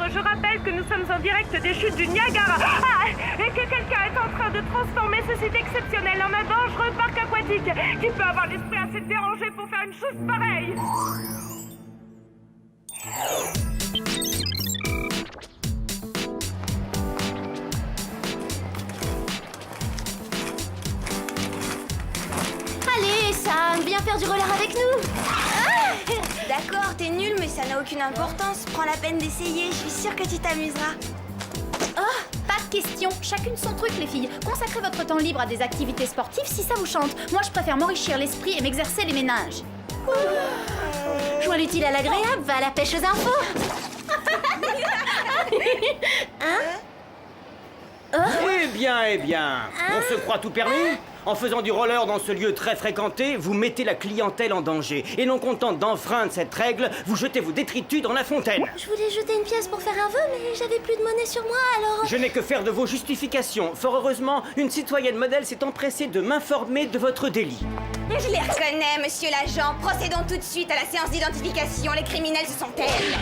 Je rappelle que nous sommes en direct des chutes du Niagara. Et que quelqu'un est en train de transformer ce site exceptionnel en un dangereux parc aquatique. Qui peut avoir l'esprit assez dérangé pour faire une chose pareille? Allez, Sam, viens faire du roller avec nous. D'accord, t'es nul, mais ça n'a aucune importance. Prends la peine d'essayer, je suis sûre que tu t'amuseras. Oh, pas de question. Chacune son truc, les filles. Consacrez votre temps libre à des activités sportives si ça vous chante. Moi, je préfère m'enrichir l'esprit et m'exercer les méninges. Joins l'utile à l'agréable, va à la pêche aux infos. Eh bien, on se croit tout permis? En faisant du roller dans ce lieu très fréquenté, vous mettez la clientèle en danger. Et non contente d'enfreindre cette règle, vous jetez vos détritus dans la fontaine. Je voulais jeter une pièce pour faire un vœu, mais j'avais plus de monnaie sur moi, alors... Je n'ai que faire de vos justifications. Fort heureusement, une citoyenne modèle s'est empressée de m'informer de votre délit. Je les reconnais, monsieur l'agent. Procédons tout de suite à la séance d'identification. Les criminels, ce sont elles.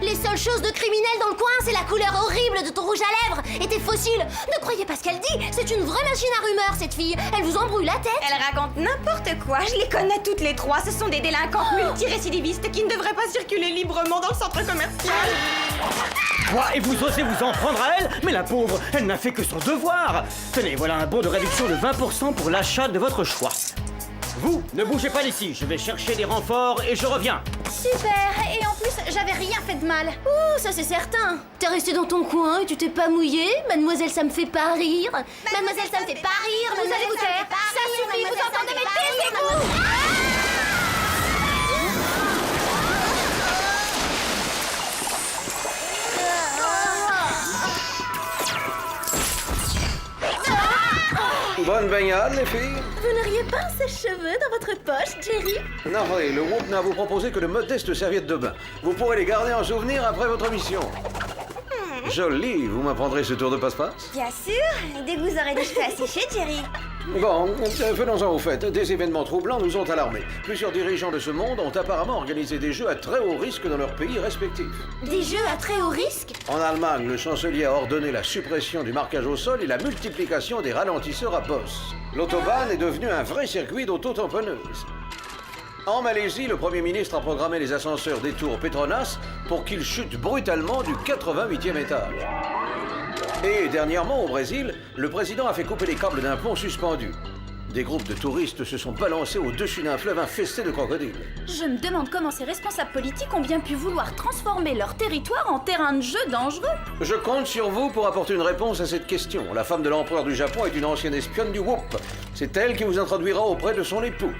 Les seules choses de criminel dans le coin, c'est la couleur horrible de ton rouge à lèvres et tes fossiles. Ne croyez pas ce qu'elle dit, c'est une vraie machine à rumeurs, cette fille. Elle vous embrouille la tête. Elle raconte n'importe quoi. Je les connais toutes les trois. Ce sont des délinquants multirécidivistes qui ne devraient pas circuler librement dans le centre commercial. Quoi? Et vous osez vous en prendre à elle? Mais la pauvre, elle n'a fait que son devoir. Tenez, voilà un bon de réduction de 20% pour l'achat de votre choix. Vous, ne bougez pas d'ici, je vais chercher des renforts et je reviens. Super, et en plus, j'avais rien fait de mal. Ouh, ça c'est certain. T'es resté dans ton coin et tu t'es pas mouillé. Mademoiselle, ça me fait pas rire. Mademoiselle, ça me fait pas rire. Vous allez vous taire. Ça suffit, vous entendez, mais taisez-vous. Bonne baignade, les filles. Vous n'auriez pas un sèche-cheveux dans votre poche, Jerry? Navré, le Whoop n'a vous proposé que de modestes serviettes de bain. Vous pourrez les garder en souvenir après votre mission. Joli, vous m'apprendrez ce tour de passe-passe? Bien sûr. Dès que vous aurez des cheveux asséchés, Jerry. Bon, venons-en au fait. Des événements troublants nous ont alarmés. Plusieurs dirigeants de ce monde ont apparemment organisé des jeux à très haut risque dans leurs pays respectifs. Des jeux à très haut risque? En Allemagne, le chancelier a ordonné la suppression du marquage au sol et la multiplication des ralentisseurs à bosse. L'autobahn est devenu un vrai circuit d'auto-tamponneuse. En Malaisie, le Premier ministre a programmé les ascenseurs des tours Petronas pour qu'ils chutent brutalement du 88e étage. Et dernièrement, au Brésil, le président a fait couper les câbles d'un pont suspendu. Des groupes de touristes se sont balancés au-dessus d'un fleuve infesté de crocodiles. Je me demande comment ces responsables politiques ont bien pu vouloir transformer leur territoire en terrain de jeu dangereux. Je compte sur vous pour apporter une réponse à cette question. La femme de l'empereur du Japon est une ancienne espionne du Whoop. C'est elle qui vous introduira auprès de son époux.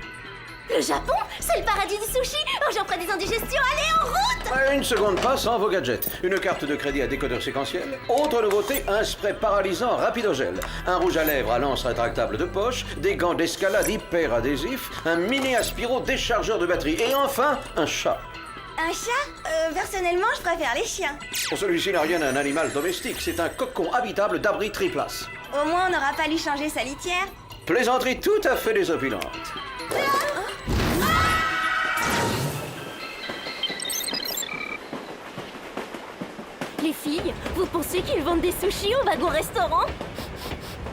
Le Japon, c'est le paradis du sushi. Oh, j'en ferai des indigestions. Allez, en route! Une seconde pas sans vos gadgets. Une carte de crédit à décodeur séquentiel. Autre nouveauté, un spray paralysant rapidogel. Un rouge à lèvres à lance rétractable de poche. Des gants d'escalade hyper adhésifs. Un mini aspiro déchargeur de batterie. Et enfin, un chat. Un chat? Personnellement, je préfère les chiens. Pour celui-ci n'a rien d'un animal domestique. C'est un cocon habitable d'abri triplace. Au moins, on n'aura pas lui changer sa litière. Plaisanterie tout à fait désopilante. Les filles, vous pensez qu'ils vendent des sushis au wagon-restaurant?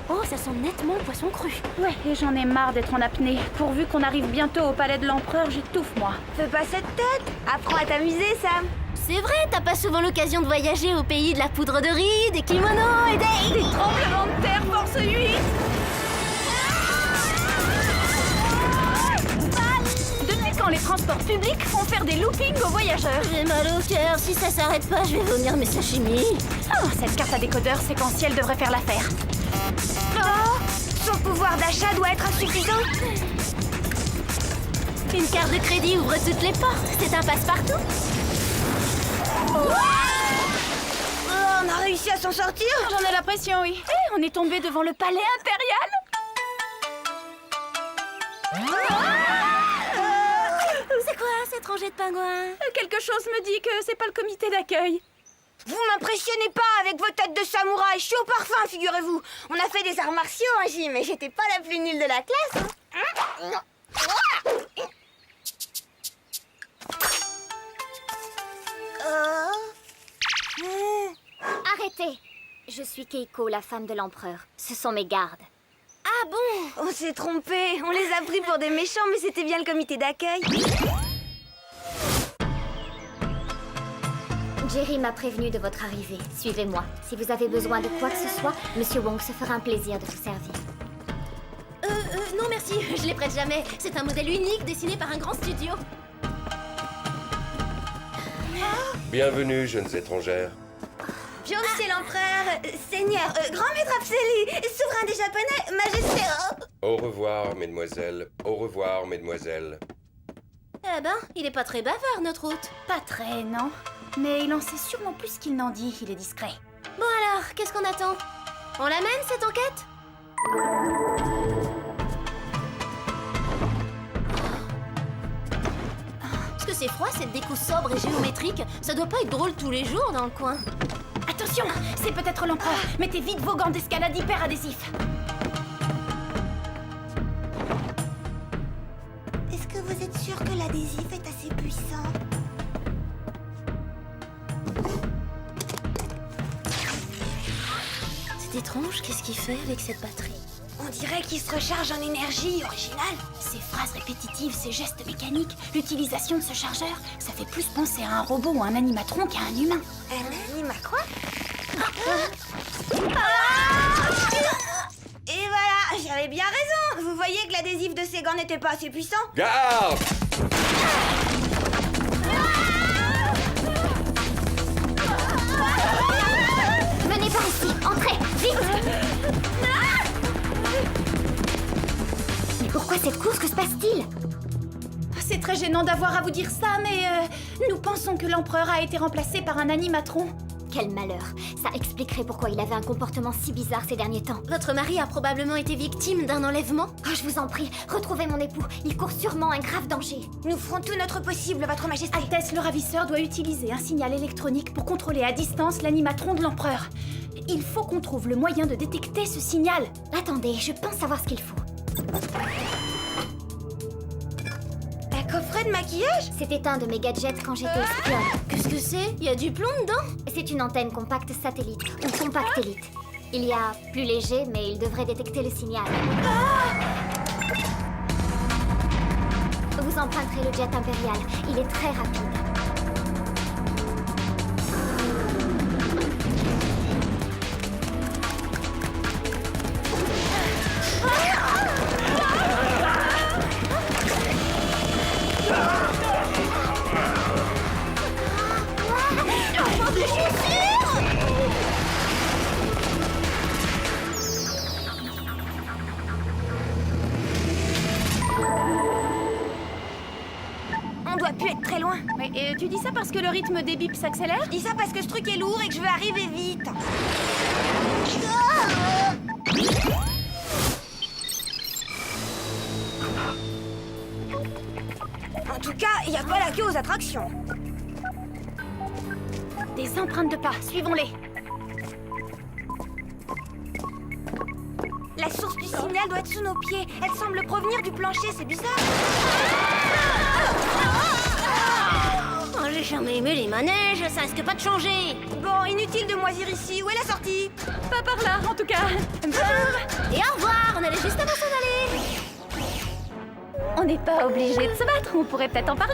Oh, ça sent nettement le poisson cru. Ouais, et j'en ai marre d'être en apnée. Pourvu qu'on arrive bientôt au palais de l'empereur, j'étouffe, moi. Fais pas cette tête. Apprends à t'amuser, Sam. C'est vrai, t'as pas souvent l'occasion de voyager au pays de la poudre de riz, des kimonos et des tremblements de terre force 8. Depuis quand les transports publics font faire des loopings aux voyageurs? J'ai mal au cœur, si ça s'arrête pas, je vais vomir mes sashimi. Oh, cette carte à décodeur séquentiel devrait faire l'affaire. Oh, son pouvoir d'achat doit être insuffisant. Une carte de crédit ouvre toutes les portes, c'est un passe-partout. Oh, on a réussi à s'en sortir. J'en ai l'impression, oui. Et on est tombé devant le palais impérial. C'est quoi cette rangée de pingouins? Quelque chose me dit que c'est pas le comité d'accueil. Vous m'impressionnez pas avec vos têtes de samouraï chaud parfum, figurez-vous. On a fait des arts martiaux, hein, J, mais j'étais pas la plus nulle de la classe. Hein. Majesté, je suis Keiko, la femme de l'empereur. Ce sont mes gardes. Ah bon? On s'est trompé. On les a pris pour des méchants, mais c'était bien le comité d'accueil. Jerry m'a prévenu de votre arrivée. Suivez-moi. Si vous avez besoin de quoi que ce soit, Monsieur Wong se fera un plaisir de vous servir. Non merci, je les prête jamais. C'est un modèle unique dessiné par un grand studio. Bienvenue, jeunes étrangères. Monsieur l'empereur, seigneur, grand maître Apseli, souverain des Japonais, majesté... Au revoir, mesdemoiselles. Au revoir, mesdemoiselles. Eh ben, il est pas très bavard, notre hôte. Pas très, non. Mais il en sait sûrement plus qu'il n'en dit, il est discret. Bon alors, qu'est-ce qu'on attend? On l'amène, cette enquête? Est-ce que c'est froid, cette déco sobre et géométrique? Ça doit pas être drôle tous les jours dans le coin. Attention, c'est peut-être l'empereur. Mettez vite vos gants d'escalade hyper adhésifs. Est-ce que vous êtes sûr que l'adhésif est assez puissant? C'est étrange, qu'est-ce qu'il fait avec cette batterie? On dirait qu'il se recharge en énergie originale. Ces phrases répétitives, ces gestes mécaniques, l'utilisation de ce chargeur, ça fait plus penser à un robot ou un animatron qu'à un humain. Un anime à quoi? Et voilà, j'avais bien raison. Vous voyez que l'adhésif de ces gants n'était pas assez puissant? Garde! Venez par ici, entrez, vite! Mais pourquoi cette course? Que se passe-t-il? C'est très gênant d'avoir à vous dire ça, mais nous pensons que l'empereur a été remplacé par un animatron. Quel malheur. Ça expliquerait pourquoi il avait un comportement si bizarre ces derniers temps. Votre mari a probablement été victime d'un enlèvement. Oh, je vous en prie, retrouvez mon époux. Il court sûrement un grave danger. Nous ferons tout notre possible, votre majesté. Altesse, le ravisseur doit utiliser un signal électronique pour contrôler à distance l'animatron de l'empereur. Il faut qu'on trouve le moyen de détecter ce signal. Attendez, je pense savoir ce qu'il faut. Un coffret de maquillage? C'était un de mes gadgets quand j'étais espionne. Qu'est-ce que c'est? Il y a du plomb dedans? C'est une antenne compacte satellite, ou compactélite. Il y a plus léger, mais il devrait détecter le signal. Vous emprunterez le jet impérial. Il est très rapide. On doit plus être très loin. Mais tu dis ça parce que le rythme des bips s'accélère? Je dis ça parce que ce truc est lourd et que je veux arriver vite. En tout cas, il n'y a pas la queue aux attractions. Des empreintes de pas, suivons-les. La source du signal doit être sous nos pieds. Elle semble provenir du plancher, c'est bizarre. Oh, j'ai jamais aimé les manèges, ça risque pas de changer. Bon, inutile de moisir ici. Où est la sortie? Pas par là, en tout cas. Et au revoir, on allait juste avant s'en aller. On n'est pas obligé de se battre, on pourrait peut-être en parler.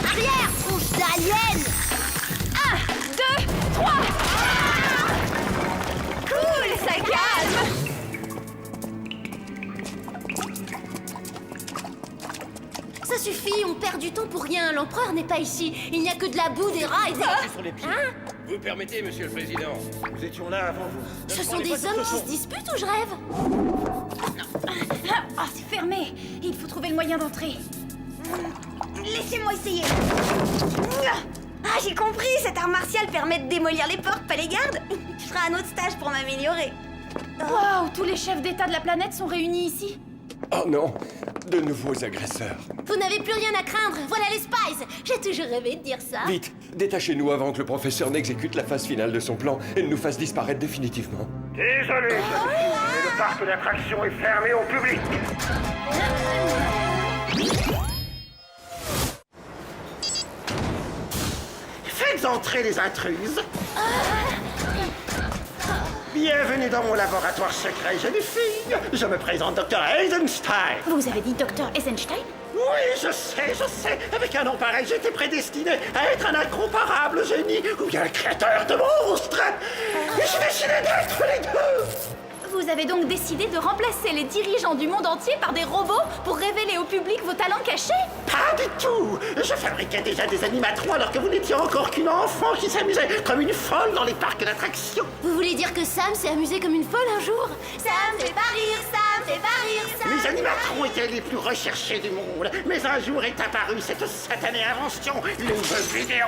Arrière, tronche d'alien. 1, 2, 3. Cool, ça calme. Ça suffit, on perd du temps pour rien. L'empereur n'est pas ici. Il n'y a que de la boue, des rats et des... Sur les pieds. Vous permettez, monsieur le président? Nous étions là avant vous. Ce sont des hommes qui se disputent ou je rêve? Ah, c'est fermé. Il faut trouver le moyen d'entrer. Laissez-moi essayer. Ah, j'ai compris. Cet art martial permet de démolir les portes, pas les gardes. Je ferai un autre stage pour m'améliorer. Waouh, tous les chefs d'État de la planète sont réunis ici. Oh non, de nouveaux agresseurs. Vous n'avez plus rien à craindre. Voilà les Spies. J'ai toujours rêvé de dire ça. Vite, détachez-nous avant que le professeur n'exécute la phase finale de son plan et ne nous fasse disparaître définitivement. Désolé, jeune fille, mais le parc d'attractions est fermé au public. Faites entrer les intruses. Bienvenue dans mon laboratoire secret, jeune fille. Je me présente Dr. Eisenstein. Vous avez dit Dr. Eisenstein? Oui, je sais. Avec un nom pareil, j'étais prédestiné à être un incomparable génie ou bien un créateur de monstres. Et j'ai décidé d'être les deux. Vous avez donc décidé de remplacer les dirigeants du monde entier par des robots pour révéler au public vos talents cachés? Pas du tout. Je fabriquais déjà des animatrons alors que vous n'étiez encore qu'une enfant qui s'amusait comme une folle dans les parcs d'attractions. Vous voulez dire que Sam s'est amusé comme une folle un jour? Ça me fait pas rire, ça me fait pas rire, ça. Les animatrons étaient les plus recherchés du monde. Mais un jour est apparue cette satanée invention, les jeux vidéo.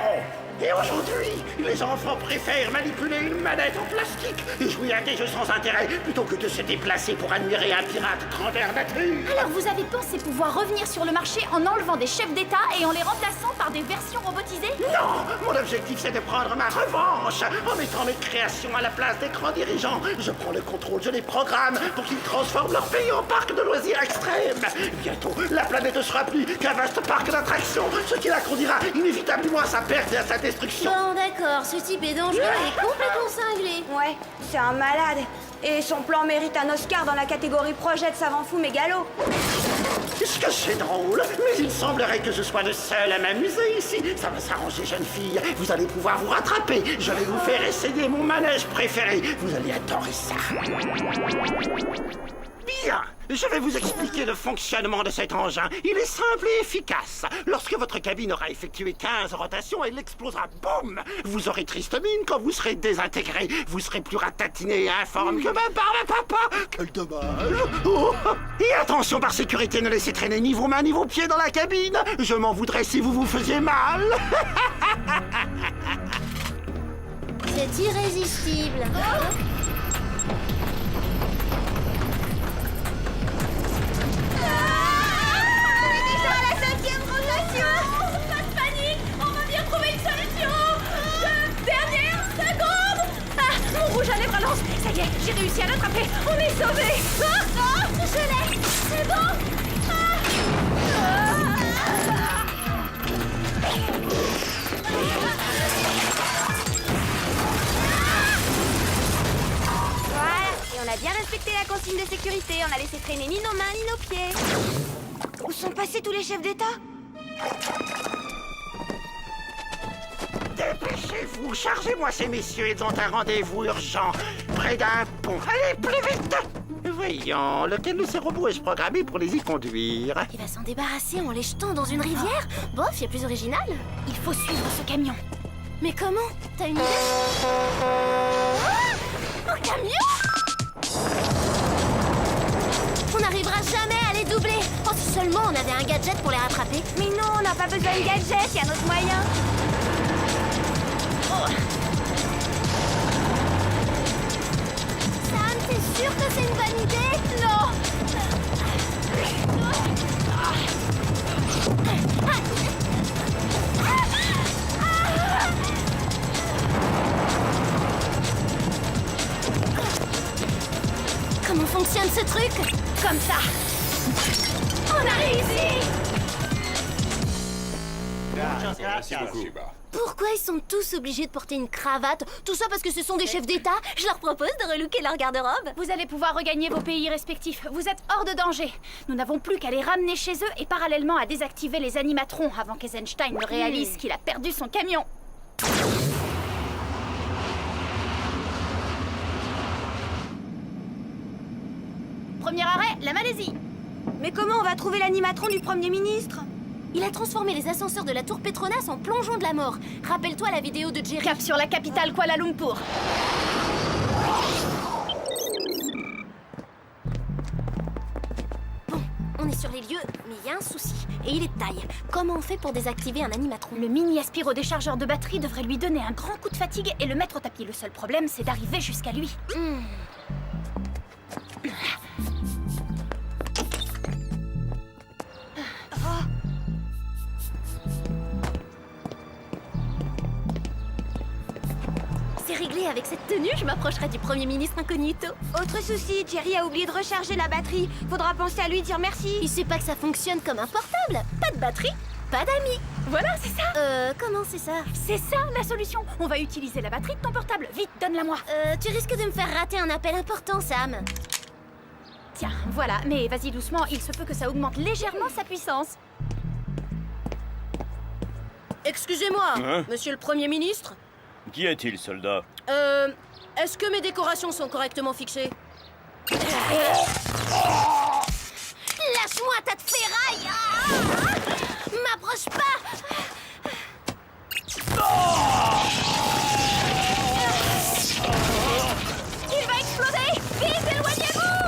Et aujourd'hui, les enfants préfèrent manipuler une manette en plastique et jouer à des jeux sans intérêt plutôt que de se déplacer pour admirer un pirate grandeur nature. Alors vous avez pensé pouvoir revenir sur le marché en enlevant des chefs d'État et en les remplaçant par des versions robotisées? Non, mon objectif c'est de prendre ma revanche en mettant mes créations à la place des grands dirigeants. Je prends le contrôle, je les programme pour qu'ils transforment leur pays en parc de loisirs extrêmes. Bientôt, la planète ne sera plus qu'un vaste parc d'attractions, ce qui la conduira inévitablement à sa perte et à sa destruction. Bon, d'accord, ce type est dangereux et complètement cinglé. Ouais, c'est un malade. Et son plan mérite un Oscar dans la catégorie projet de savant fou mégalo. Est-ce que c'est drôle? Mais il semblerait que je sois le seul à m'amuser ici. Ça va s'arranger, jeune fille. Vous allez pouvoir vous rattraper. Je vais vous faire essayer mon manège préféré. Vous allez adorer ça. Bien, je vais vous expliquer le fonctionnement de cet engin. Il est simple et efficace. Lorsque votre cabine aura effectué 15 rotations, elle explosera. Boum! Vous aurez triste mine quand vous serez désintégré. Vous serez plus ratatiné et informe que ma barbe à papa. Quel dommage! Oh. Et attention, par sécurité, ne laissez traîner ni vos mains ni vos pieds dans la cabine. Je m'en voudrais si vous vous faisiez mal. C'est irrésistible. Pas de panique, on va bien trouver une solution. Dernière seconde. Ah, mon rouge à lèvres lance. Ça y est, j'ai réussi à l'attraper. On est sauvés. Je l'ai. C'est bon. Voilà, et on a bien respecté la consigne de sécurité. On a laissé traîner ni nos mains ni nos pieds. Où sont passés tous les chefs d'État? Dépêchez-vous, chargez-moi ces messieurs, ils ont un rendez-vous urgent, près d'un pont. Allez, plus vite! Voyons, lequel de ces robots ai-je programmé pour les y conduire? Il va s'en débarrasser en les jetant dans une rivière? Bof, y a plus original. Il faut suivre ce camion. Mais comment? T'as une idée? Un camion? On n'arrivera jamais à les doubler. Oh, si seulement on avait un gadget pour les rattraper. Mais non, on n'a pas besoin de gadget, il y a un autre moyen. Sam, t'es sûr que c'est une bonne idée? Non. Comment fonctionne ce truc? Comme ça. On a réussi. Pourquoi ils sont tous obligés de porter une cravate? Tout ça parce que ce sont des chefs d'État? Je leur propose de relooker leur garde-robe. Vous allez pouvoir regagner vos pays respectifs. Vous êtes hors de danger. Nous n'avons plus qu'à les ramener chez eux et parallèlement à désactiver les animatrons avant qu'Eisenstein ne réalise qu'il a perdu son camion. Premier arrêt, la Malaisie. Mais comment on va trouver l'animatron du Premier ministre? Il a transformé les ascenseurs de la tour Petronas en plongeon de la mort. Rappelle-toi la vidéo de Jerry. Cap sur la capitale Kuala Lumpur. Bon, on est sur les lieux, mais il y a un souci. Et il est de taille. Comment on fait pour désactiver un animatron? Le mini aspiro-déchargeur de batterie devrait lui donner un grand coup de fatigue et le mettre au tapis. Le seul problème, c'est d'arriver jusqu'à lui. C'est réglé, avec cette tenue, je m'approcherai du Premier ministre incognito. Autre souci, Jerry a oublié de recharger la batterie. Faudra penser à lui dire merci. Il sait pas que ça fonctionne comme un portable. Pas de batterie. pas d'amis. Voilà, c'est ça. Comment c'est ça? C'est ça la solution. On va utiliser la batterie de ton portable. Vite, donne-la-moi. Tu risques de me faire rater un appel important, Sam. Tiens, voilà. Mais vas-y doucement, il se peut que ça augmente légèrement sa puissance. Excusez-moi, Hein? monsieur le Premier ministre. Qui est-il, soldat? Est-ce que mes décorations sont correctement fixées? Lâche-moi, tas de ferraille! M'approche pas! Il va exploser. Vite, éloignez-vous.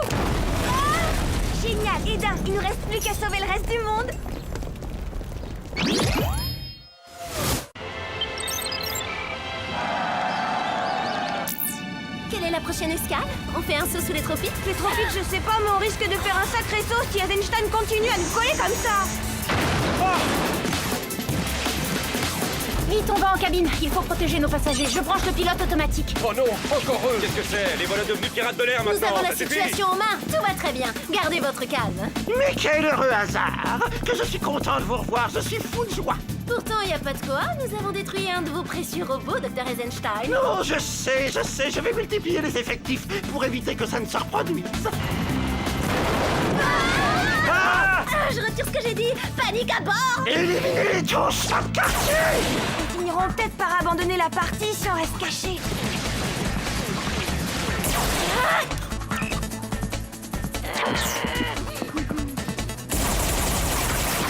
Génial, Eda, il nous reste plus qu'à sauver le reste du monde. Quelle est la prochaine escale? On fait un saut sous les tropiques? Les tropiques, je sais pas, mais on risque de faire un sacré saut si Eisenstein continue à nous coller comme ça. Vite, on va en cabine. Il faut protéger nos passagers. Je branche le pilote automatique. Oh non, encore eux! Qu'est-ce que c'est? Les voilà devenus pirates de l'air Nous maintenant! avons la ça suffit. situation en main. Tout va très bien. Gardez votre calme. Mais quel heureux hasard! Que je suis content de vous revoir, je suis fou de joie! Pourtant, il n'y a pas de quoi. Nous avons détruit un de vos précieux robots, Dr. Eisenstein. Non, je sais, je vais multiplier les effectifs pour éviter que ça ne se reproduise. Ah! Je retire ce que j'ai dit. Panique à bord. Éliminez tous ce quartier! Ils finiront peut-être par abandonner la partie si on reste caché.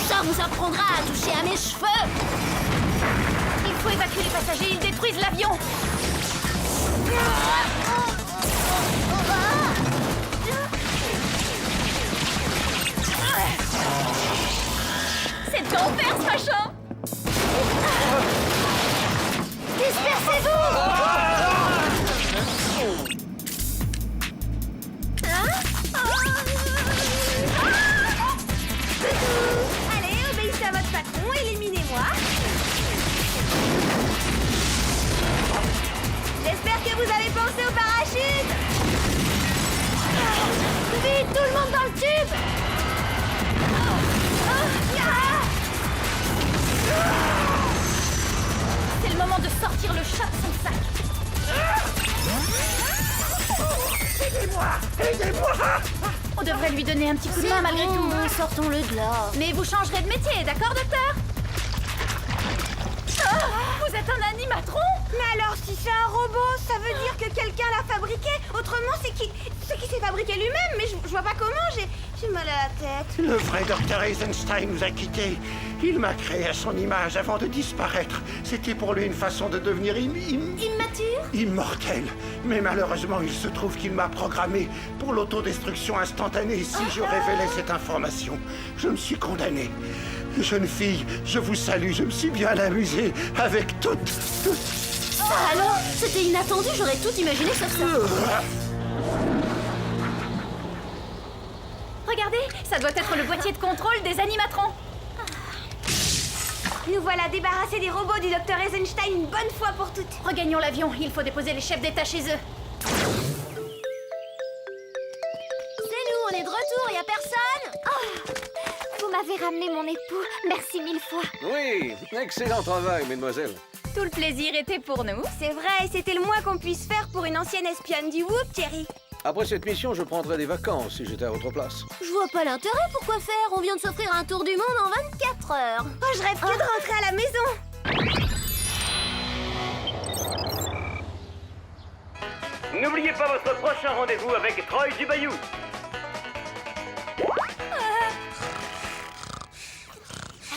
Ça vous apprendra à toucher à mes cheveux. Il faut évacuer les passagers. Ils détruisent l'avion. C'est d'enfer, ce machin. Dispersez-vous. Allez, obéissez à votre patron, éliminez-moi. J'espère que vous avez pensé au parachute. Vite, tout le monde dans le tube. C'est le moment de sortir le chat de son sac. Aidez-moi! On devrait lui donner un petit coup de main malgré tout. Sortons-le de là. Mais vous changerez de métier, d'accord, docteur? Vous êtes un animatron? Mais alors, si c'est un robot, ça veut dire que quelqu'un l'a fabriqué. Autrement, c'est qui s'est fabriqué lui-même. Mais je vois pas comment, j'ai mal à la tête. Le vrai Dr. Eisenstein nous a quittés. Il m'a créé à son image avant de disparaître. C'était pour lui une façon de devenir Immature? immortel. Mais malheureusement, il se trouve qu'il m'a programmé pour l'autodestruction instantanée si je révélais cette information. Je me suis condamné. Jeune fille, je vous salue, je me suis bien amusé avec toutes. Ah alors, c'était inattendu, j'aurais tout imaginé sauf ça. Regardez, ça doit être le boîtier de contrôle des animatrons. Nous voilà débarrassés des robots du Dr. Eisenstein une bonne fois pour toutes. Regagnons l'avion, il faut déposer les chefs d'État chez eux. C'est nous, on est de retour, y a personne? Vous m'avez ramené mon époux. Merci 1000 fois. Oui, excellent travail, mesdemoiselles. Tout le plaisir était pour nous. C'est vrai, et c'était le moins qu'on puisse faire pour une ancienne espionne du Whoop, Thierry. Après cette mission, je prendrais des vacances si j'étais à votre place. Je vois pas l'intérêt, pourquoi faire? On vient de s'offrir un tour du monde en 24 heures. Oh, je rêve que de rentrer à la maison. N'oubliez pas votre prochain rendez-vous avec Troy Dubayou.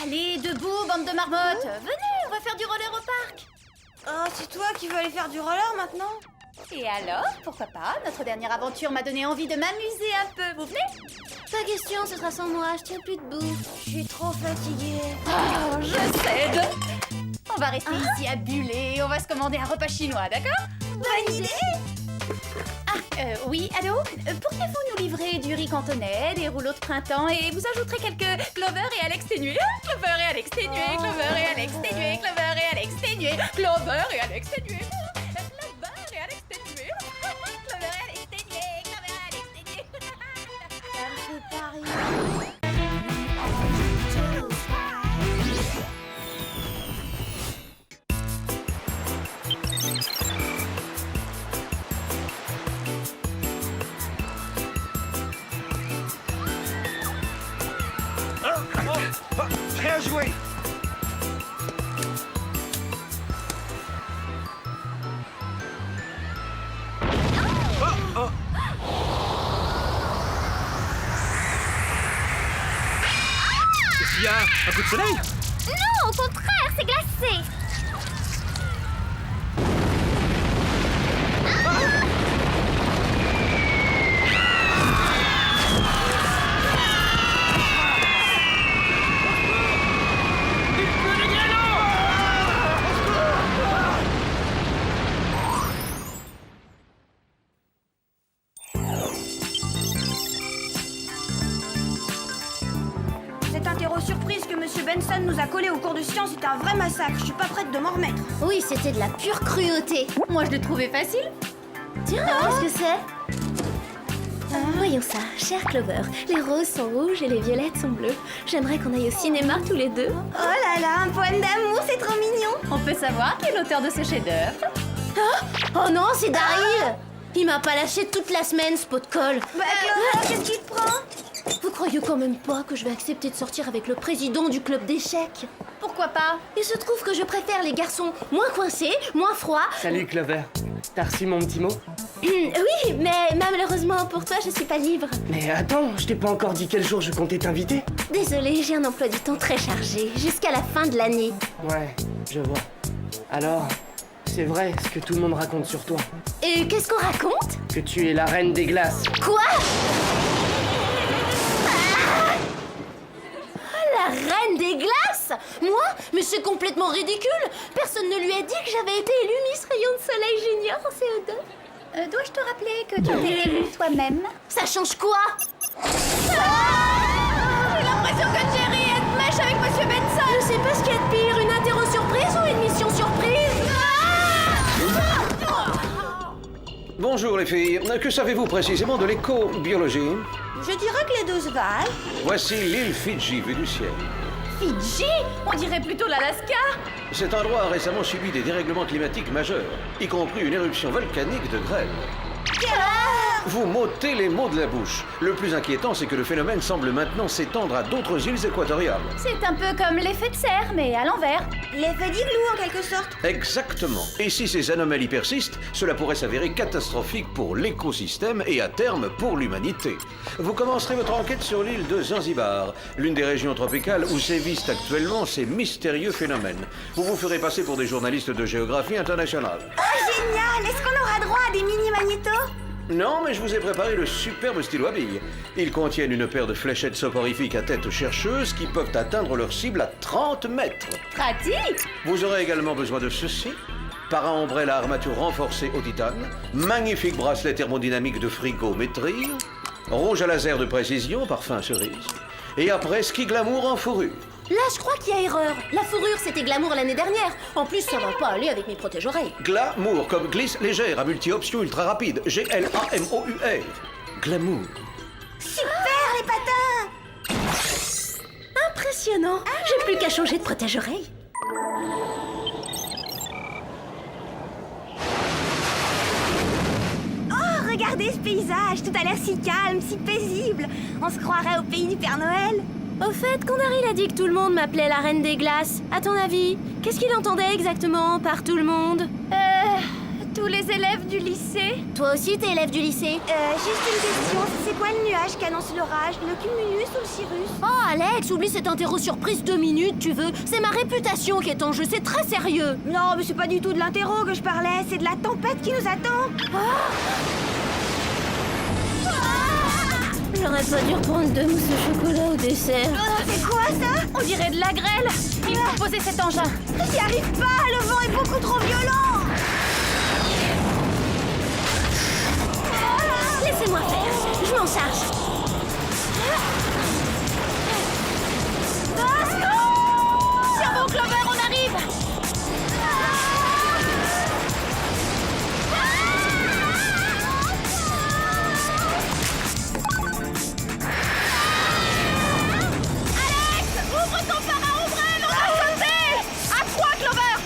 Allez, debout, bande de marmottes. Venez, on va faire du roller au parc. Oh, c'est toi qui veux aller faire du roller maintenant? Et alors, pourquoi pas? Notre dernière aventure m'a donné envie de m'amuser un peu. Vous venez? Pas question, ce sera sans moi, je tiens plus debout. Je suis trop fatiguée. Oh, je cède. On va rester ici à buller. On va se commander un repas chinois, d'accord? Bonne idée. Oui, allô? Pourriez-vous nous livrer du riz cantonais, des rouleaux de printemps et vous ajouterez quelques Clover et Alex ténués? Clover et Alex ténués, Clover et Alex ténués, Clover et Alex ténués, Clover et Alex ténués, Clover et Alex ténués, Clover et Alex ténués, Clover et Alex ténués. Ça me fait pas rire. joué. Qu'est-ce qu'il y a? Un coup de soleil? Non, au contraire, c'est glacé. Cet interro surprise que Monsieur Benson nous a collé au cours de science est un vrai massacre. Je suis pas prête de m'en remettre. Oui, c'était de la pure cruauté. Moi, je l'ai trouvé facile. Tiens, qu'est-ce que c'est? Voyons ça, chère Clover. Les roses sont rouges et les violettes sont bleues. J'aimerais qu'on aille au cinéma tous les deux. Oh là là, un poème d'amour, c'est trop mignon. On peut savoir qui est l'auteur de ce chef-d'œuvre? Oh non, c'est Daryl. Il m'a pas lâché toute la semaine, ce pot de colle. Bah Clover, qu'est-ce qui te prend? Vous croyez quand même pas que je vais accepter de sortir avec le président du club d'échecs? Pourquoi pas? Il se trouve que je préfère les garçons moins coincés, moins froids. Salut Clover, t'as reçu mon petit mot? Oui, mais malheureusement pour toi, je suis pas libre. Mais attends, je t'ai pas encore dit quel jour je comptais t'inviter. Désolée, j'ai un emploi du temps très chargé, jusqu'à la fin de l'année. Ouais, je vois. Alors, c'est vrai ce que tout le monde raconte sur toi. Et qu'est-ce qu'on raconte? Que tu es la reine des glaces. Quoi? La reine des glaces? Moi? Mais c'est complètement ridicule. Personne ne lui a dit que j'avais été élue Miss Rayon de Soleil Junior en CO2. Dois-je te rappeler que tu t'es élue toi-même? Ça change quoi? J'ai l'impression que Jerry est de mèche avec Monsieur Benson. Je sais pas ce qu'il y a de pire, une interro surprise ou une mission surprise? Bonjour les filles. Que savez-vous précisément de l'éco-biologie? Je dirais que les deux se valent. Voici l'île Fidji vue du ciel. Fidji? On dirait plutôt l'Alaska. Cet endroit a récemment subi des dérèglements climatiques majeurs, y compris une éruption volcanique de grêle. Vous m'ôtez les mots de la bouche. Le plus inquiétant, c'est que le phénomène semble maintenant s'étendre à d'autres îles équatoriales. C'est un peu comme l'effet de serre, mais à l'envers. L'effet d'igloo en quelque sorte. Exactement. Et si ces anomalies persistent, cela pourrait s'avérer catastrophique pour l'écosystème et à terme pour l'humanité. Vous commencerez votre enquête sur l'île de Zanzibar, l'une des régions tropicales où sévissent actuellement ces mystérieux phénomènes. Vous vous ferez passer pour des journalistes de géographie internationale. Oh génial! Est-ce qu'on aura droit à des mini-magnétos? Non, mais je vous ai préparé le superbe stylo à billes. Ils contiennent une paire de fléchettes soporifiques à tête chercheuse qui peuvent atteindre leur cible à 30 mètres. Pratique. Vous aurez également besoin de ceci. Para-ombrelle à armature renforcée au titane, magnifique bracelet thermodynamique de frigométrie, rouge à laser de précision, parfum cerise, et après ski glamour en fourrure. Là, je crois qu'il y a erreur. La fourrure, c'était glamour l'année dernière. En plus, ça va pas aller avec mes protège-oreilles. Glamour, comme glisse légère à multi-option ultra rapide. G-L-A-M-O-U-R. Glamour. Super les patins! Impressionnant. J'ai plus qu'à changer de protège-oreilles. Oh, regardez ce paysage, tout a l'air si calme, si paisible. On se croirait au pays du Père Noël. Au fait, quand Daryl a dit que tout le monde m'appelait la reine des glaces, à ton avis, qu'est-ce qu'il entendait exactement par tout le monde? Tous les élèves du lycée. Toi aussi, t'es élève du lycée? Juste une question, c'est quoi le nuage qui annonce l'orage? Le cumulus ou le cirrus? Oh, Alex, oublie cette interro surprise 2 minutes, tu veux. C'est ma réputation qui est en jeu, c'est très sérieux. Non, mais c'est pas du tout de l'interro que je parlais, c'est de la tempête qui nous attend. J'aurais pas dû reprendre 2 mousses au chocolat au dessert. C'est quoi ça? On dirait de la grêle. Il faut poser cet engin. J'y arrive pas, le vent est beaucoup trop violent. Laissez-moi faire, je m'en charge. C'est bon, Clover, on arrive. Alex, ouvre ton para-ombrelle, on a sauté. À 3, Clover.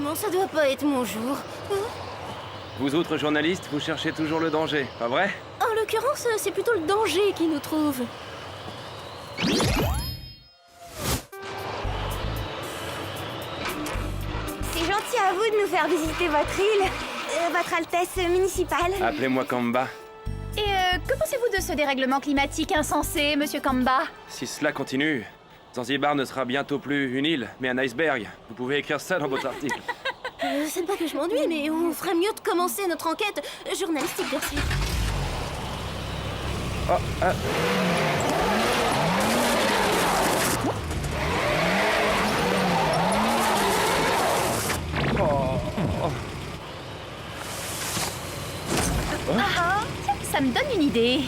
Franchement, ça doit pas être mon jour. Vous autres journalistes, vous cherchez toujours le danger, pas vrai? En l'occurrence, c'est plutôt le danger qui nous trouve. C'est gentil à vous de nous faire visiter votre île, votre Altesse municipale. Appelez-moi Kamba. Et que pensez-vous de ce dérèglement climatique insensé, monsieur Kamba? Si cela continue, Zanzibar ne sera bientôt plus une île, mais un iceberg. Vous pouvez écrire ça dans votre article. C'est pas que je m'ennuie, mais on ferait mieux de commencer notre enquête journalistique, bien sûr. Oh, Tiens, ça me donne une idée.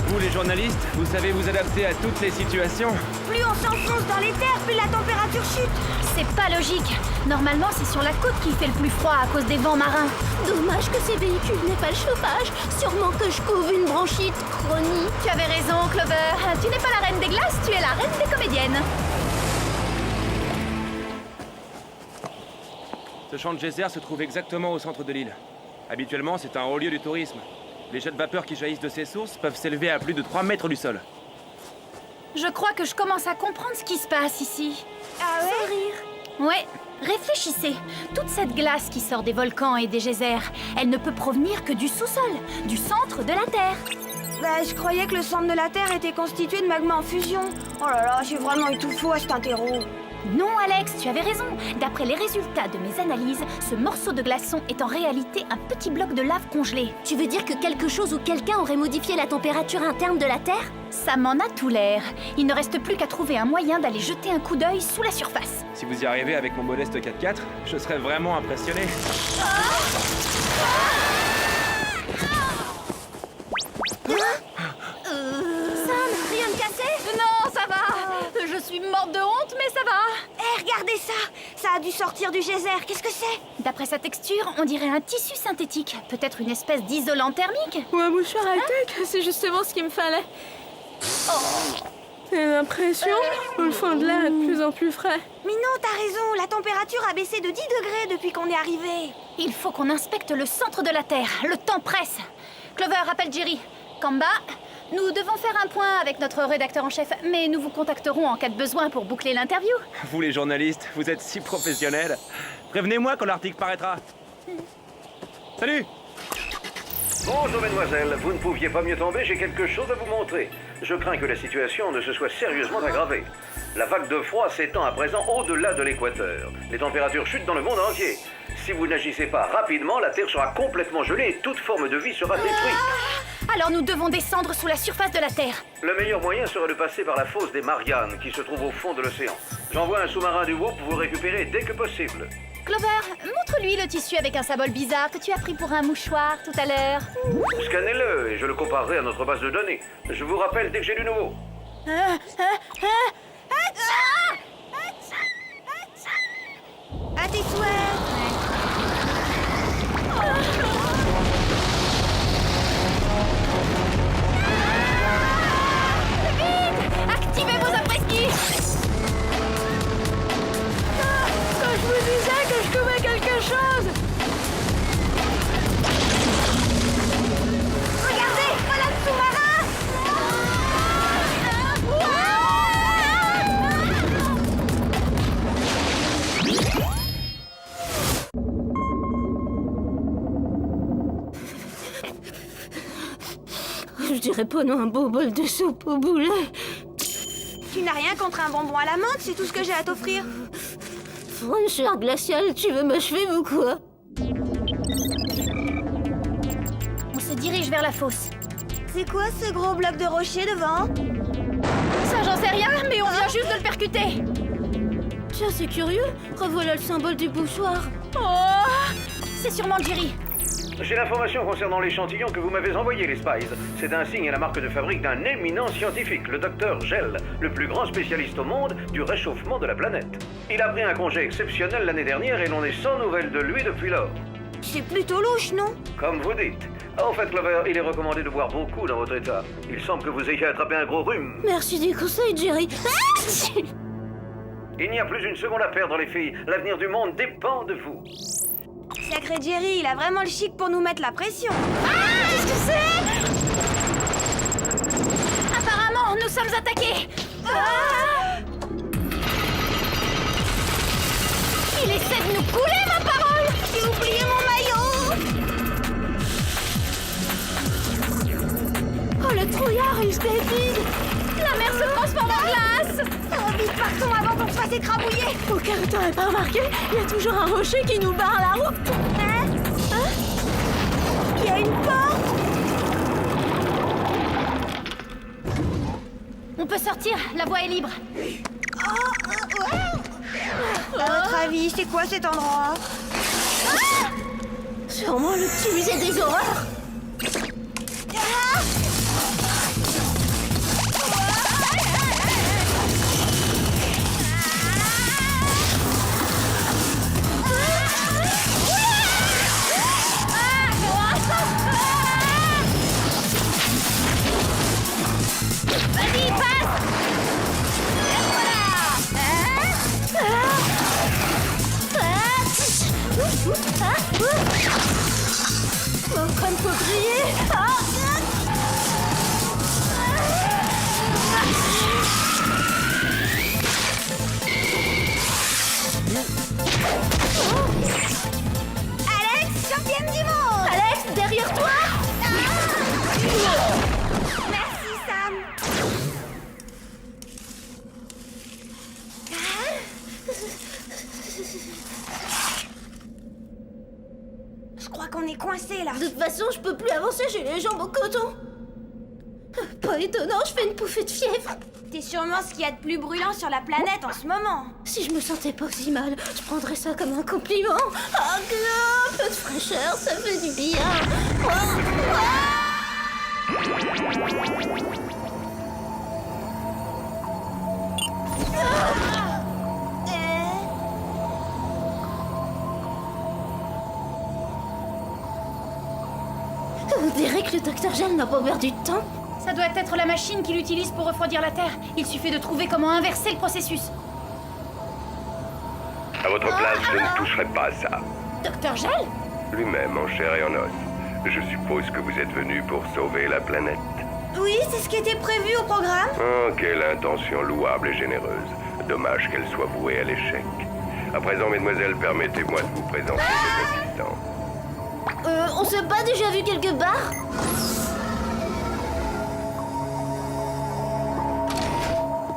Vous les journalistes, vous savez vous adapter à toutes les situations. Plus on s'enfonce dans les terres, plus la température chute. C'est pas logique. Normalement, c'est sur la côte qu'il fait le plus froid à cause des vents marins. Dommage que ces véhicules n'aient pas le chauffage. Sûrement que je couvre une bronchite chronique. Tu avais raison, Clover. Tu n'es pas la reine des glaces, tu es la reine des comédiennes. Ce champ de geyser se trouve exactement au centre de l'île. Habituellement, c'est un haut lieu du tourisme. Les jets de vapeur qui jaillissent de ces sources peuvent s'élever à plus de 3 mètres du sol. Je crois que je commence à comprendre ce qui se passe ici. Ah ouais? Sans rire. Ouais, réfléchissez. Toute cette glace qui sort des volcans et des geysers, elle ne peut provenir que du sous-sol, du centre de la Terre. Bah, je croyais que le centre de la Terre était constitué de magma en fusion. Oh là là, j'ai vraiment eu tout faux à cet interro. Non, Alex, tu avais raison. D'après les résultats de mes analyses, ce morceau de glaçon est en réalité un petit bloc de lave congelé. Tu veux dire que quelque chose ou quelqu'un aurait modifié la température interne de la Terre? Ça m'en a tout l'air. Il ne reste plus qu'à trouver un moyen d'aller jeter un coup d'œil sous la surface. Si vous y arrivez avec mon modeste 4x4, je serais vraiment impressionné. Sam, rien de cassé? Non, ça va. Je suis morte de honte, mais ça va. Eh, regardez ça! Ça a dû sortir du geyser, qu'est-ce que c'est? D'après sa texture, on dirait un tissu synthétique. Peut-être une espèce d'isolant thermique. Ou un mouchoir high-tech, c'est justement ce qu'il me fallait. J'ai l'impression que le fond de l'air est de plus en plus frais. Mais non, t'as raison, la température a baissé de 10 degrés depuis qu'on est arrivé. Il faut qu'on inspecte le centre de la Terre. Le temps presse. Clover, rappelle Jerry. Kamba, nous devons faire un point avec notre rédacteur en chef, mais nous vous contacterons en cas de besoin pour boucler l'interview. Vous les journalistes, vous êtes si professionnels. Prévenez-moi quand l'article paraîtra. Salut! Bonjour mesdemoiselles, vous ne pouviez pas mieux tomber, j'ai quelque chose à vous montrer. Je crains que la situation ne se soit sérieusement aggravée. La vague de froid s'étend à présent au-delà de l'équateur. Les températures chutent dans le monde entier. Si vous n'agissez pas rapidement, la Terre sera complètement gelée et toute forme de vie sera détruite. Alors nous devons descendre sous la surface de la Terre. Le meilleur moyen serait de passer par la fosse des Mariannes qui se trouve au fond de l'océan. J'envoie un sous-marin du WOP pour vous récupérer dès que possible. Clover, montre-lui le tissu avec un symbole bizarre que tu as pris pour un mouchoir tout à l'heure. Scannez-le et je le comparerai à notre base de données. Je vous rappelle dès que j'ai du nouveau. À tes souhaits. Activez vos après-ski. Quand je vous disais que je trouvais quelque chose! Regardez, voilà le sous-marin! Je dirais pas non un beau bol de soupe au boulet. Tu n'as rien contre un bonbon à la menthe, c'est tout ce que j'ai à t'offrir. Francheur glacial, tu veux m'achever ou quoi? On se dirige vers la fosse. C'est quoi ce gros bloc de rocher devant? Ça, j'en sais rien, mais on vient juste de le percuter. Tiens, c'est curieux. Revoilà le symbole du poussoir. Oh! C'est sûrement Jerry. J'ai l'information concernant l'échantillon que vous m'avez envoyé, les Spies. C'est un signe et la marque de fabrique d'un éminent scientifique, le docteur Gell, le plus grand spécialiste au monde du réchauffement de la planète. Il a pris un congé exceptionnel l'année dernière et l'on est sans nouvelles de lui depuis lors. C'est plutôt louche, non? Comme vous dites, En fait, Clover, il est recommandé de boire beaucoup dans votre état. Il semble que vous ayez attrapé un gros rhume. Merci du conseil, Jerry. Il n'y a plus une seconde à perdre, les filles. L'avenir du monde dépend de vous. Sacré Jerry, il a vraiment le chic pour nous mettre la pression. Qu'est-ce que c'est? Apparemment, nous sommes attaqués. Il essaie de nous couler, ma parole. J'ai oublié mon maillot. Oh, le trouillard, il se dépile. La mer se transforme en glace. Oh, vite, partons avant qu'on se fasse écrabouiller. Au cas où t'aurais pas remarqué, il y a toujours un rocher qui nous barre la route. Il y a une porte. On peut sortir, la voie est libre. À votre avis, c'est quoi cet endroit? Sûrement le petit musée des horreurs. Vas-y, passe. Et voilà. Mon crâne faut griller. Alex, championne du monde. Alex, derrière toi. Merci, Sam. Je crois qu'on est coincé là. De toute façon, je peux plus avancer, j'ai les jambes au coton. Pas étonnant, je fais une pouffée de fièvre. T'es sûrement ce qu'il y a de plus brûlant sur la planète en ce moment. Si je me sentais pas aussi mal, je prendrais ça comme un compliment. Ah, un peu de fraîcheur, ça fait du bien. On dirait que le docteur Gel n'a pas perdu de temps. Ça doit être la machine qu'il utilise pour refroidir la Terre. Il suffit de trouver comment inverser le processus. À votre place, je ne toucherai pas à ça. Docteur Gel? Lui-même, en chair et en os. Je suppose que vous êtes venu pour sauver la planète. Oui, c'est ce qui était prévu au programme. Oh, quelle intention louable et généreuse. Dommage qu'elle soit vouée à l'échec. À présent, mesdemoiselles, permettez-moi de vous présenter cet assistant. On s'est pas déjà vu quelque part?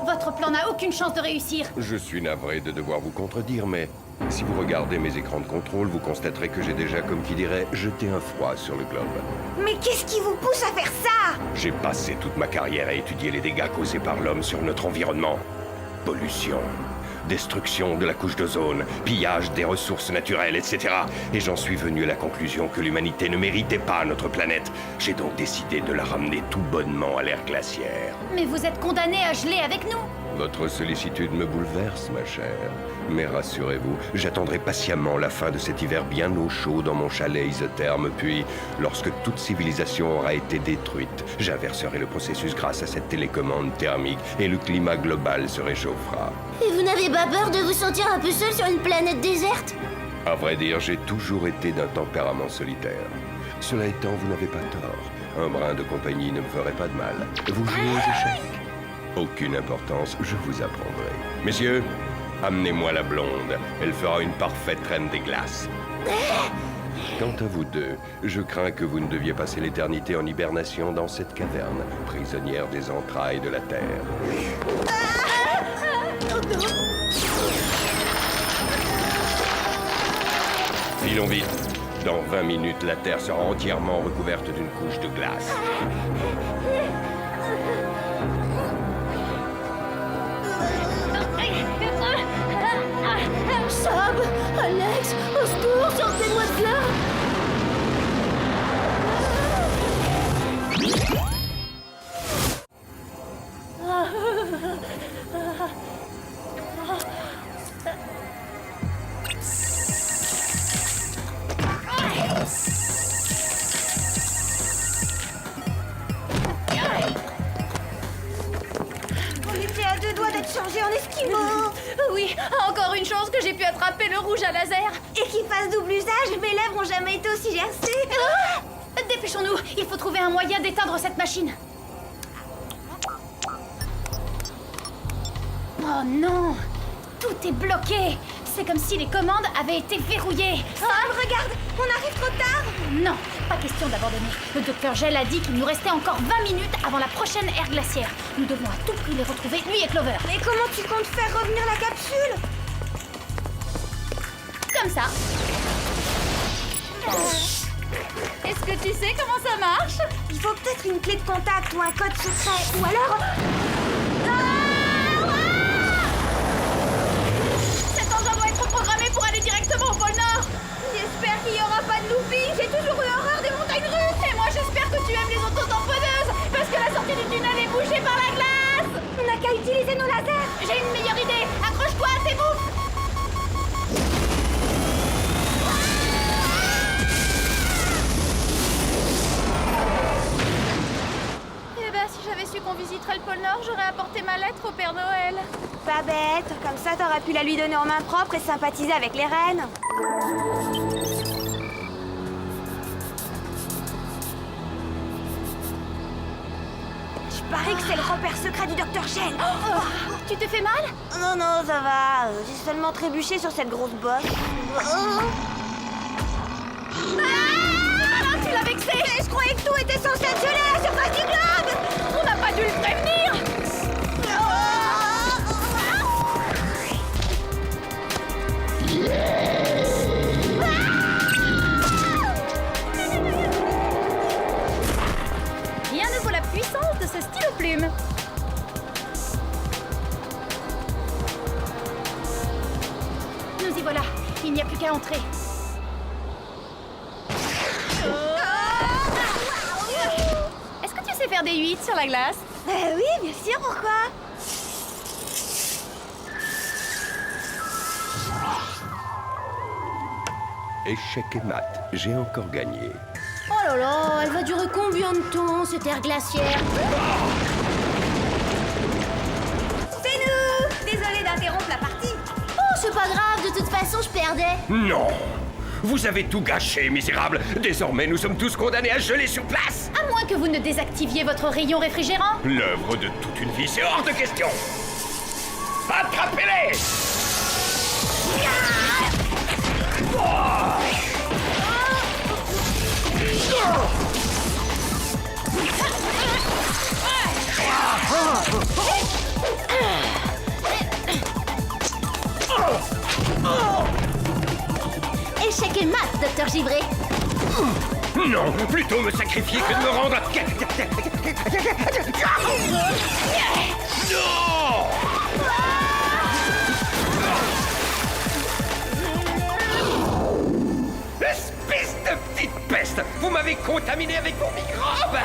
Votre plan n'a aucune chance de réussir. Je suis navré de devoir vous contredire, mais si vous regardez mes écrans de contrôle, vous constaterez que j'ai déjà, comme qui dirait, jeté un froid sur le globe. Mais qu'est-ce qui vous pousse à faire ça? J'ai passé toute ma carrière à étudier les dégâts causés par l'homme sur notre environnement. Pollution, destruction de la couche d'ozone, pillage des ressources naturelles, etc. Et j'en suis venu à la conclusion que l'humanité ne méritait pas notre planète. J'ai donc décidé de la ramener tout bonnement à l'ère glaciaire. Mais vous êtes condamné à geler avec nous. Votre sollicitude me bouleverse, ma chère. Mais rassurez-vous, j'attendrai patiemment la fin de cet hiver bien au chaud dans mon chalet isotherme, puis, lorsque toute civilisation aura été détruite, j'inverserai le processus grâce à cette télécommande thermique et le climat global se réchauffera. Et vous n'avez pas peur de vous sentir un peu seul sur une planète déserte? À vrai dire, j'ai toujours été d'un tempérament solitaire. Cela étant, vous n'avez pas tort. Un brin de compagnie ne me ferait pas de mal. Vous jouez aux échecs? Aucune importance, je vous apprendrai. Messieurs, amenez-moi la blonde. Elle fera une parfaite reine des glaces. Quant à vous deux, je crains que vous ne deviez passer l'éternité en hibernation dans cette caverne, prisonnière des entrailles de la Terre. Filons vite. Dans 20 minutes, la Terre sera entièrement recouverte d'une couche de glace. Sab, Alex, au secours, sortez-moi de là! changer en esquimau. Oui, encore une chance que j'ai pu attraper le rouge à laser. Et qu'il fasse double usage, mes lèvres ont jamais été aussi gercées. Dépêchons-nous, il faut trouver un moyen d'éteindre cette machine. Oh non, tout est bloqué. C'est comme si les commandes avaient été verrouillées. Sam, regarde, on arrive trop tard. Non, pas question d'abandonner. Le docteur Gel a dit qu'il nous restait encore 20 minutes avant la prochaine ère glaciaire. Nous devons à tout prix les retrouver, lui et Clover. Mais comment tu comptes faire revenir la capsule? Comme ça. Est-ce que tu sais comment ça marche? Il faut peut-être une clé de contact ou un code secret. Ou alors... Cet engin doit être programmé pour aller directement au pôle Nord. J'espère qu'il n'y aura pas de looping. J'ai toujours eu horreur des montagnes russes. Et moi j'espère que tu aimes les autotamponneuses, parce que la sortie du tunnel est bouchée par la glace. On n'a qu'à utiliser nos lasers. J'ai une meilleure idée. Accroche-toi à tes boucles. Eh ben, si j'avais su qu'on visiterait le pôle Nord, j'aurais apporté ma lettre au Père Noël. Pas bête. Comme ça, t'aurais pu la lui donner en main propre et sympathiser avec les reines. Je parie que c'est le repère secret du docteur Gel. Oh, tu t'es fait mal? Non, non, ça va. J'ai seulement trébuché sur cette grosse bosse. Alors tu l'as vexé. Mais je croyais que tout était censé être gelé à la surface du globe. On n'a pas dû le prévenir. Rien ne vaut la puissance de ce stylo-plume. Nous y voilà. Il n'y a plus qu'à entrer. Est-ce que tu sais faire des 8 sur la glace? Oui, bien sûr, pourquoi? Échec et mat, j'ai encore gagné. Oh là là, elle va durer combien de temps, cette ère glaciaire? C'est nous. Désolée d'interrompre la partie. Oh, c'est pas grave, de toute façon, je perdais. Non! Vous avez tout gâché, misérable! Désormais, nous sommes tous condamnés à geler sur place! À moins que vous ne désactiviez votre rayon réfrigérant. L'œuvre de toute une vie, c'est hors de question! Attrapez-les! Échec et mat, docteur Givré. Non, plutôt me sacrifier que de me rendre... Non! Espèce de petite peste! Vous m'avez contaminé avec vos microbes!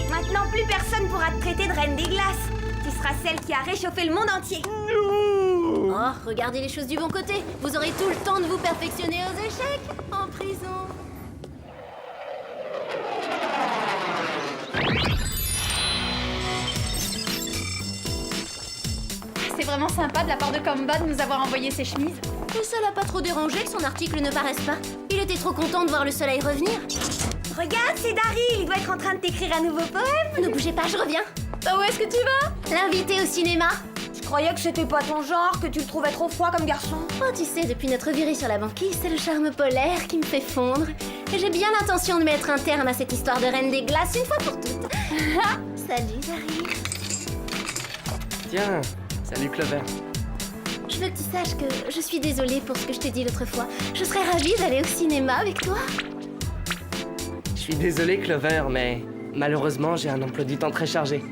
Maintenant, plus personne pourra te traiter de reine des glaces. Tu seras celle qui a réchauffé le monde entier. Oh, regardez les choses du bon côté. Vous aurez tout le temps de vous perfectionner aux échecs en prison. C'est vraiment sympa de la part de Combat de nous avoir envoyé ses chemises. Et ça l'a pas trop dérangé que son article ne paraisse pas. Il était trop content de voir le soleil revenir. Regarde, c'est Daryl. Il doit être en train de t'écrire un nouveau poème. Ne bougez pas, je reviens. Où est-ce que tu vas? L'inviter au cinéma. Je croyais que c'était pas ton genre, que tu le trouvais trop froid comme garçon. Oh, tu sais, depuis notre virée sur la banquise, c'est le charme polaire qui me fait fondre. Et j'ai bien l'intention de mettre un terme à cette histoire de reine des glaces une fois pour toutes. Salut, Daryl. Tiens, salut Clover. Je veux que tu saches que je suis désolée pour ce que je t'ai dit l'autre fois. Je serais ravie d'aller au cinéma avec toi. Je suis désolé Clover, mais malheureusement j'ai un emploi du temps très chargé.